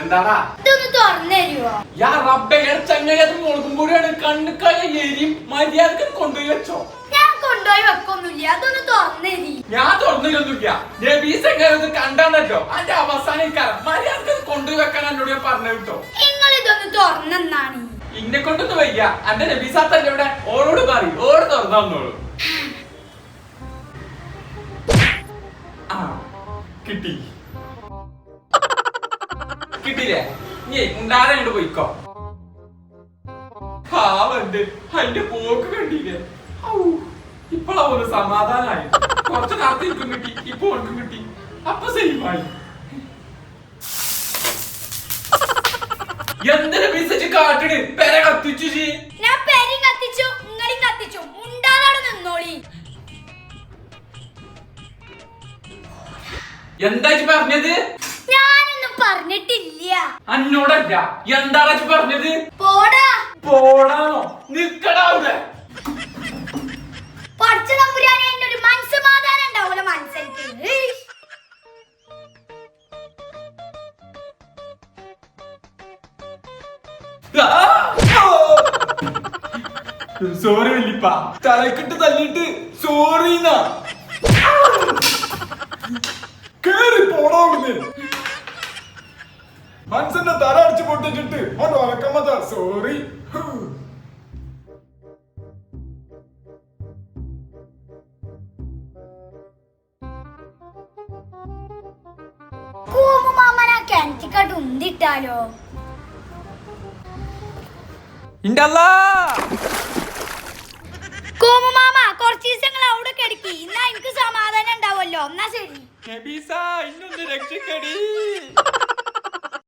എന്താടാ ഇതൊന്ന് തുറന്നരുവോ? മുളകുംപൊടിയാണ് കണ്ണുക്കായ ഏരിയും മര്യാദക്ക് കൊണ്ടുപോയി വെച്ചോ. ഞാൻ കൊണ്ടുപോയി വെക്കൊന്നുമില്ല, അതൊന്ന് തുറന്നരി. ഞാൻ തുറന്നില്ലൊന്നുമില്ല. നബീസൊക്കെ കണ്ടാണല്ലോ അതിന്റെ അവസാനം മര്യാദക്ക് കൊണ്ടുപോയി വെക്കാൻ എന്നോട് ഞാൻ പറഞ്ഞു കേട്ടോ. നിങ്ങൾ ഇതൊന്ന് തുറന്നാണ്. ഇന്നെ കൊണ്ടൊന്നും വയ്യ. എന്റെ നബീസാത്തല്ലേ ഇവിടെ, ഓളോട് പറയും, ഓട് തുറന്നോളൂ. ആ കിട്ടി കിട്ടിയില്ലേ? നീ ഉണ്ടാതെ കണ്ട് പോയിക്കോ. പാവണ്ട് അതിന്റെ പോക്ക് കണ്ടില്ലേ? ഇപ്പളാ ഒരു സമാധാനായി. കുറച്ച് നേരത്തെ എനിക്കും കിട്ടി, ഇപ്പൊ ഓർക്കും കിട്ടി. അപ്പൊ സെയിമായി. എന്തിനു വിസച്ച് കാട്ടിന് പെര കത്തിച്ചു? ഞാൻ പെരി കത്തിച്ചു, നിങ്ങളും കത്തിച്ചു. ഉണ്ടാകാതെ നിന്നോളി. എന്താ പറഞ്ഞത്? ഞാനൊന്നും പറഞ്ഞിട്ടില്ല. അന്നോടല്ല, എന്താണ് പറഞ്ഞത്? പോടാ. പോടാണോ? നിക്കടാ അവിടെ. പഠിച്ച തമ്പുരാനെ എന്റെ ഒരു മനസ്സമാധാനം ഉണ്ടാവൂല മനസ്സിലേക്ക്. സോറി വല്ലിപ്പ, തലക്കിട്ട് തല്ലിട്ട് സോറിന്നാ. കേറി പോടാവുന്നേ. മനസ്സിന്റെ തല അടിച്ചു പൊട്ടിച്ചിട്ട് ഓൻ ഉറക്കമത സോറി. കൂമുമാമനാ കിണറ്റിക്കാട്ട് ഉന്തിട്ടാലോ? കൂമുമാമ കുറച്ച് ദിവസങ്ങൾ അവിടെ കിടക്കി, എന്നാ എനിക്ക് സമാധാനം ഉണ്ടാവല്ലോ. എന്നാ ശരി. നബീസ, ഇന്നൊന്ന് രക്ഷിക്കടി.